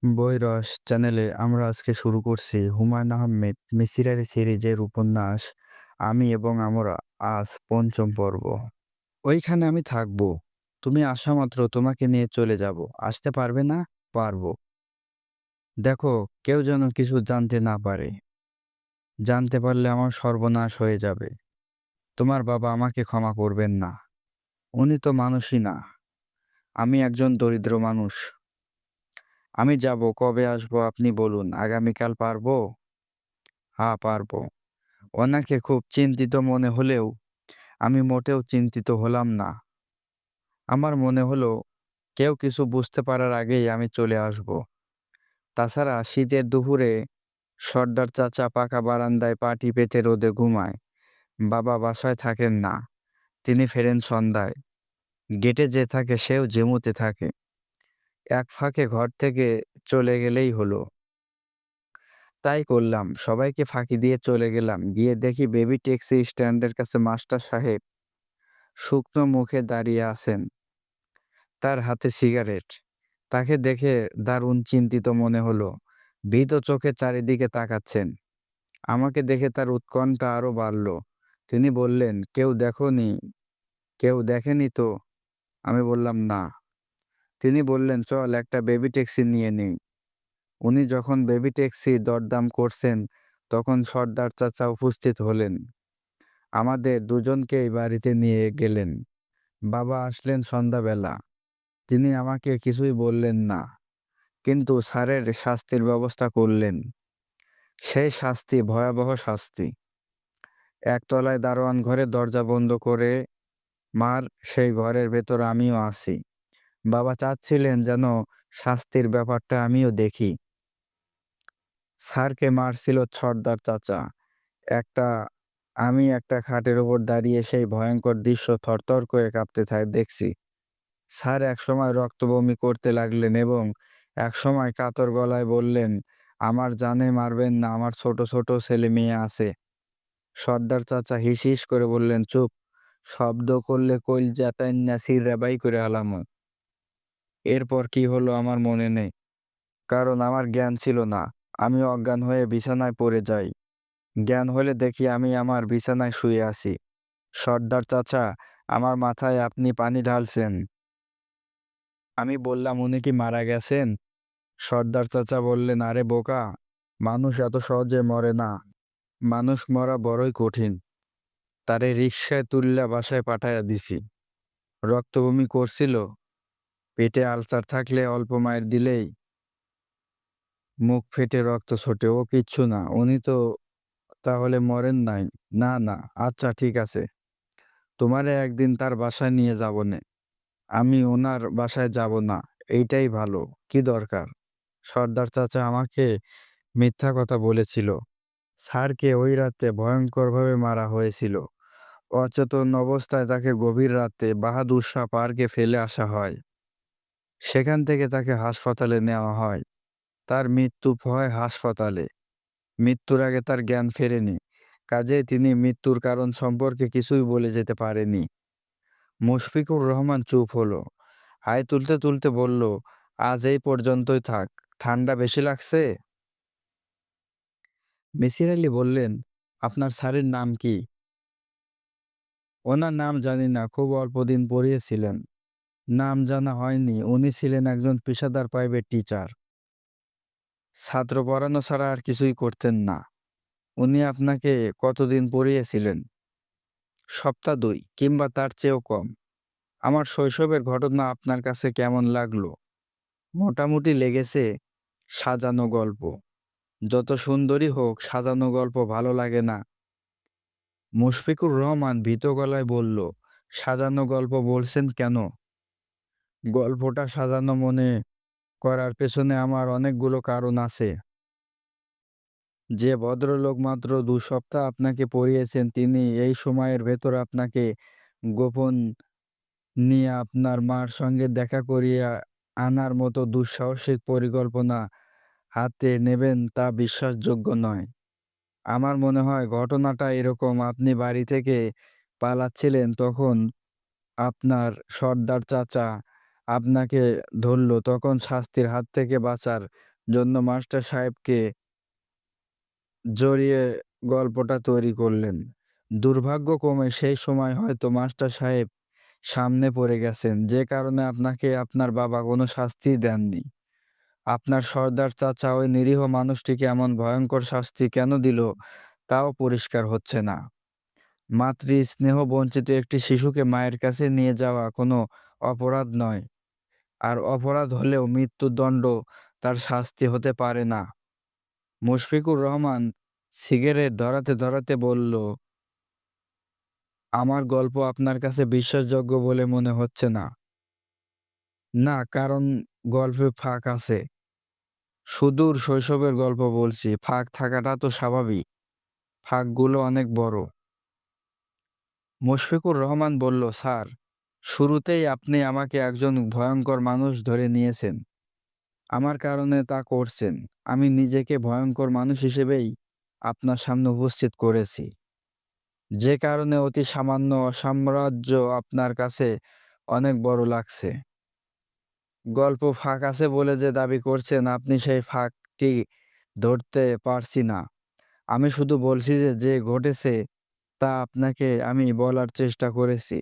বইরস চ্যানেলে আমরা আজকে শুরু করছি হুমায়ূন আহমেদ মিসিরারি সিরিজের উপন্যাস আমি এবং আমরা আজ পঞ্চম পর্ব। ওইখানে আমি থাকবো। তুমি আসা মাত্র তোমাকে নিয়ে চলে যাব। আসতে পারবে না? পারবো। দেখো, কেউ যেন কিছু জানতে না পারে। জানতে পারলে আমার সর্বনাশ হয়ে যাবে। তোমার বাবা আমাকে ক্ষমা করবেন না। উনি তো মানুষই না। আমি একজন দরিদ্র মানুষ। আমি যাব। কবে আসবো আপনি বলুন। আগামীকাল পারবো? হ্যাঁ, পারবো। ওনাকে খুব চিন্তিত মনে হলেও আমি মোটেও চিন্তিত হলাম না। আমার মনে হলো কেউ কিছু বুঝতে পারার আগেই আমি চলে আসব। তাছাড়া শীতের দুপুরে সর্দার চাচা পাকা বারান্দায় পাটি পেতে রোদে ঘুমায়। বাবা বাসায় থাকেন না। তিনি ফেরেন সন্ধ্যায়। গেটে যে থাকে সেও জেমুতে থাকে। এক ফাঁকে ঘর থেকে চলে গেলেই হলো। তাই করলাম। সবাইকে ফাঁকি দিয়ে চলে গেলাম। গিয়ে দেখি বেবি ট্যাক্সি স্ট্যান্ডের কাছে মাস্টার সাহেব শুকনো মুখে দাঁড়িয়ে আছেন। তার হাতে সিগারেট। তাকে দেখে দারুণ চিন্তিত মনে হলো। ভীত চোখে চারিদিকে তাকাচ্ছেন। আমাকে দেখে তার উৎকণ্ঠা আরো বাড়ল। তিনি বললেন, কেউ দেখেনি তো? আমি বললাম, না। তিনি বললেন, চল একটা বেবি ট্যাক্সি নিয়ে নিই। উনি যখন বেবি ট্যাক্সি দরদাম করছেন তখন সর্দার চাচা উপস্থিত হলেন। আমাদের দুজনকেই বাড়িতে নিয়ে গেলেন। বাবা আসলেন সন্ধ্যাবেলা। তিনি আমাকে কিছুই বললেন না, কিন্তু স্যারের শাস্তির ব্যবস্থা করলেন। সেই শাস্তি ভয়াবহ শাস্তি। একতলায় দারোয়ান ঘরে দরজা বন্ধ করে মার, সেই ঘরের ভেতর আমিও আছি। বাবা চাচ্ছিলেন যেন শাস্তির ব্যাপারটা আমিও দেখি। স্যারকে মারছিল সর্দার চাচা। একটা আমি একটা খাটের ওপর দাঁড়িয়ে সেই ভয়ঙ্কর দৃশ্য থরথর করে কাঁপতে দেখছি। স্যার একসময় রক্তবমি করতে লাগলেন এবং একসময় কাতর গলায় বললেন, আমার জানে মারবেন না, আমার ছোট ছোট ছেলে মেয়ে আছে। সর্দার চাচা হিস হিস করে বললেন, চুপ। শব্দ করলে কইলজা টাইন্না ছিঁড়া বাই করে আলামু। এরপর কি হলো আমার মনে নেই, কারণ আমার জ্ঞান ছিল না। আমি অজ্ঞান হয়ে বিছানায় পড়ে যাই। জ্ঞান হলে দেখি আমি আমার বিছানায় শুয়ে আছি। সর্দার চাচা, আমার মাথায় আপনি পানি ঢালছেন। আমি বললাম, উনি কি মারা গেছেন? সর্দার চাচা বললেন, আরে বোকা, মানুষ এত সহজে মরে না। মানুষ মরা বড়ই কঠিন। তারে রিকশায় তুললা বাসায় পাঠাইয়া দিছি। রক্তবমি করছিল। পেটে আলসার থাকলে অল্প মায়ের দিলেই মুখ ফেটে রক্ত ছোটে। ও কিচ্ছু না। উনি তো তাহলে মরেন নাই? না, না। আচ্ছা, ঠিক আছে। তোমারে একদিন তার বাসায় নিয়ে যাবনে। আমি ওনার বাসায় যাব না। এইটাই ভালো। কি দরকার? সর্দার চাচা আমাকে মিথ্যা কথা বলেছিল। স্যারকে ওই রাতে ভয়ঙ্করভাবে মারা হয়েছিল। অচেতন অবস্থায় তাকে গভীর রাতে বাহাদুর শাহ পার্কে ফেলে আসা হয়। সেখান থেকে তাকে হাসপাতালে নেওয়া হয়। তার মৃত্যু হয় হাসপাতালে। মৃত্যুর আগে তার জ্ঞান ফেরেনি। কাজেই তিনি মৃত্যুর কারণ সম্পর্কে কিছুই বলে যেতে পারেনি। মুশফিকুর রহমান চুপ হলো। হাই তুলতে তুলতে বলল, আজ এই পর্যন্তই থাক। ঠান্ডা বেশি লাগছে? মিসির আলি বললেন, আপনার স্যারের নাম কি? ওনার নাম জানি না, খুব অল্প দিন পড়িয়েছিলেন। নাম জানা হয়নি। উনি ছিলেন একজন পেশাদার প্রাইভেট টিচার। ছাত্র পড়ানো ছাড়া আর কিছুই করতেন না। উনি আপনাকে কতদিন পড়িয়েছিলেন? সপ্তাহ ২ কিংবা তার চেয়েও কম। আমার শৈশবের ঘটনা আপনার কাছে কেমন লাগলো? মোটামুটি লেগেছে। সাজানো গল্প। যত সুন্দরই হোক, সাজানো গল্প ভালো লাগে না। মুশফিকুর রহমান ভীত গলায় বলল, সাজানো গল্প বলছেন কেন? গল্পটা সাজানো মনে করার পেছনে আমার অনেকগুলো কারণ আছে। যে ভদ্রলোক মাত্র ২ সপ্তাহ আপনাকে পড়িয়েছেন তিনি এই সময়ের ভেতর আপনাকে গোপন নিয়ে আপনার মার সঙ্গে দেখা করিয়ে আনার মতো দুঃসাহসিক পরিকল্পনা হাতে নেবেন তা বিশ্বাসযোগ্য নয়। আমার মনে হয় ঘটনাটা এরকম, আপনি বাড়ি থেকে পালাচ্ছিলেন, তখন আপনার সর্দার চাচা আপনাকে ধরল। তখন শাস্তির হাত থেকে বাঁচার জন্য মাস্টার সাহেবকে জড়িয়ে গল্পটা তৈরি করলেন। দুর্ভাগ্যক্রমে সেই সময় হয়তো মাস্টার সাহেব সামনে পড়ে গেছেন, যে কারণে আপনাকে আপনার বাবা কোনো শাস্তিই দেননি। আপনার সর্দার চাচা ওই নিরীহ মানুষটিকে এমন ভয়ঙ্কর শাস্তি কেন দিল তাও পরিষ্কার হচ্ছে না। মাতৃ স্নেহ বঞ্চিত একটি শিশুকে মায়ের কাছে নিয়ে যাওয়া কোনো অপরাধ নয়, আর অপরাধ হলেও মৃত্যুদণ্ড তার শাস্তি হতে পারে না। মুশফিকুর রহমান সিগারেট ধরাতে ধরাতে বলল, আমার গল্প আপনার কাছে বিশ্বাসযোগ্য বলে মনে হচ্ছে না। না, কারণ গল্পে ফাঁক আছে। সুদূর শৈশবের গল্প বলছি, ফাঁক থাকাটা তো স্বাভাবিক। ফাঁকগুলো অনেক বড়। মুশফিকুর রহমান বলল, স্যার, শুরুতেই আপনি আমাকে একজন ভয়ঙ্কর মানুষ ধরে নিয়েছেন। আমার কারণে তা করছেন। আমি নিজেকে ভয়ঙ্কর মানুষ হিসেবেই আপনার সামনে উপস্থিত করেছি, যে কারণে অতি সামান্য অসাম্রাজ্য আপনার কাছে অনেক বড় লাগছে। গল্প ফাঁক আছে বলে যে দাবি করছেন, আপনি সেই ফাঁকটি ধরতে পারছি না। আমি শুধু বলছি যে যে ঘটেছে তা আপনাকে আমি বলার চেষ্টা করেছি।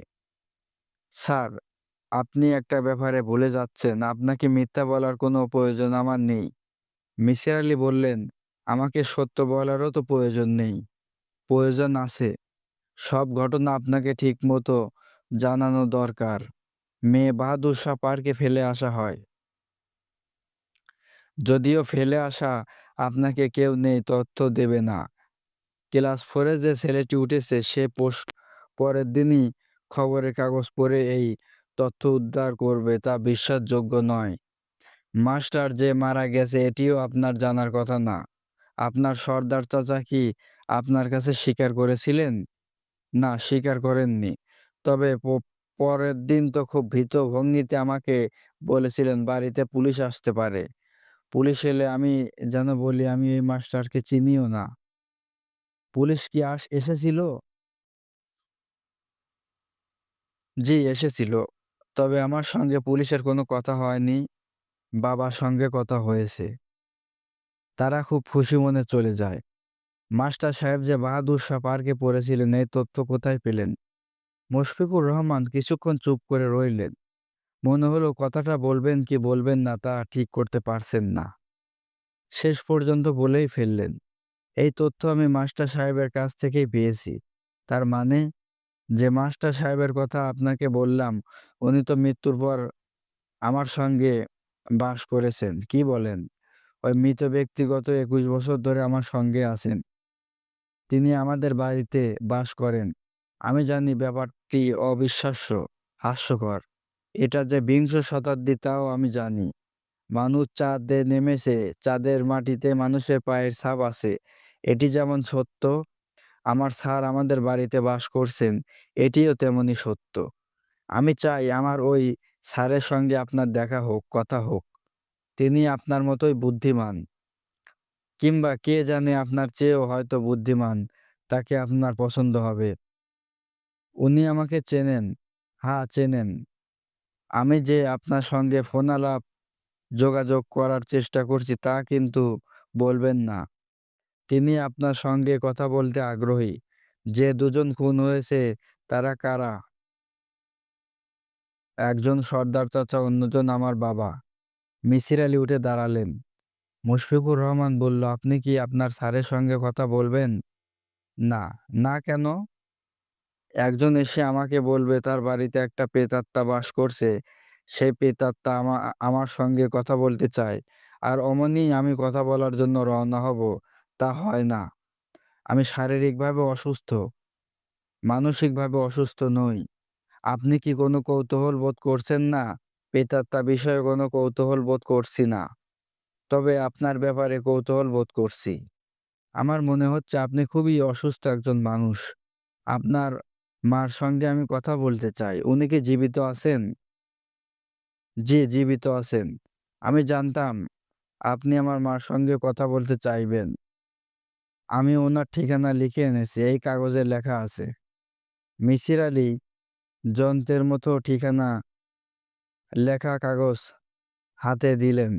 স্যার, আপনি একটা ব্যাপারে ভুলে যাচ্ছেন। আপনাকে মিথ্যা বলার কোনো প্রয়োজন আমার নেই। মিসির আলি বললেন, আমাকে সত্য বলারও তো প্রয়োজন নেই। প্রয়োজন আছে। সব ঘটনা আপনাকে ঠিকমতো জানানো দরকার। মেয়ে বাহাদুর শাহ পার্কে ফেলে আসা হয়। যদিও ফেলে আসা আপনাকে কেউ নেই তথ্য দেবে না। ক্লাস 4-এ যে ছেলেটি উঠেছে সে পরের দিনই খবরের কাগজ পড়ে এই তথ্য উদ্ধার করবে, তা বিশ্বাসযোগ্য নয়। মাস্টার যে মারা গেছে এটিও আপনার জানার কথা না। আপনার সর্দার চাচা কি আপনার কাছে স্বীকার করেছিলেন? না, স্বীকার করেননি। তবে পরের দিন তো খুব ভীত ভঙ্গিতে আমাকে বলেছিলেন বাড়িতে পুলিশ আসতে পারে। পুলিশ এলে আমি যেন বলি আমি এই মাস্টারকে চিনিও না। পুলিশ কি এসেছিল? জি, এসেছিল। তবে আমার সঙ্গে পুলিশের কোনো কথা হয়নি। বাবার সঙ্গে কথা হয়েছে। তারা খুব খুশি মনে চলে যায়। মাস্টার সাহেব যে বাহাদুর শাহ পার্কে পড়েছিলেন এই তথ্য কোথায় পেলেন? মুশফিকুর রহমান কিছুক্ষণ চুপ করে রইলেন। মনে হলো কথাটা বলবেন কি বলবেন না তা ঠিক করতে পারছেন না। শেষ পর্যন্ত বলেই ফেললেন, এই তথ্য আমি মাস্টার সাহেবের কাছ থেকেই পেয়েছি। তার মানে? যে মাস্টার সাহেবের কথা আপনাকে বললাম উনি তো মৃত্যুর পর আমার সঙ্গে বাস করেছেন। কি বলেন? ওই মৃত ব্যক্তি গত ২১ বছর ধরে আমার সঙ্গে আছেন। তিনি আমাদের বাড়িতে বাস করেন। আমি জানি ব্যাপারটি অবিশ্বাস্য, হাস্যকর। এটা যে বিংশ শতাব্দী তাও আমি জানি। মানুষ চাঁদে নেমেছে, চাঁদের মাটিতে মানুষের পায়ের ছাপ আছে। এটি যেমন সত্য, আমার স্যার আমাদের বাড়িতে বাস করছেন, এটিও তেমনি সত্য। আমি চাই আমার ওই স্যারের সঙ্গে আপনার দেখা হোক, কথা হোক। তিনি আপনার মতোই বুদ্ধিমান, কিংবা কে জানে আপনার চেয়েও হয়তো বুদ্ধিমান। তাকে আপনার পছন্দ হবে। উনি আমাকে চেনেন। হ্যাঁ, চেনেন। আমি যে আপনার সঙ্গে ফোনালাপ যোগাযোগ করার চেষ্টা করছি তা কিন্তু বলবেন না। তিনি আপনার সঙ্গে কথা বলতে আগ্রহী। যে দুজন খুন হয়েছে তারা কারা? একজন সর্দার চাচা, অন্যজন আমার বাবা। মিসির আলি উঠে দাঁড়ালেন। মুশফিকুর রহমান বলল, আপনি কি আপনার স্যারের সঙ্গে কথা বলবেন? না। না কেন? একজন এসে আমাকে বলবে তার বাড়িতে একটা প্রেতাত্মা বাস করছে। সেই প্রেতাত্মা আমার সঙ্গে কথা বলতে চায়। আর অমনি আমি কথা বলার জন্য রওনা হব। তা হয় না। আমি শারীরিকভাবে অসুস্থ, মানসিকভাবে অসুস্থ নই। আপনি কি কোনো কৌতূহল বোধ করছেন না? প্রেতাত্মা বিষয়ে কোনো কৌতূহল বোধ করছি না। তবে আপনার ব্যাপারে কৌতূহল বোধ করছি। আমার মনে হচ্ছে আপনি খুবই অসুস্থ একজন মানুষ। আপনার মার সঙ্গে আমি কথা বলতে চাই। উনি কি জীবিত আছেন? জি, জীবিত আছেন। আমি জানতাম আপনি আমার মার সঙ্গে কথা বলতে চাইবেন। আমি ওনার ঠিকানা লিখে এনেছি। এই কাগজে লেখা আছে। মিসির আলি যন্ত্রের মতো ঠিকানা লেখা কাগজ হাতে দিলেন।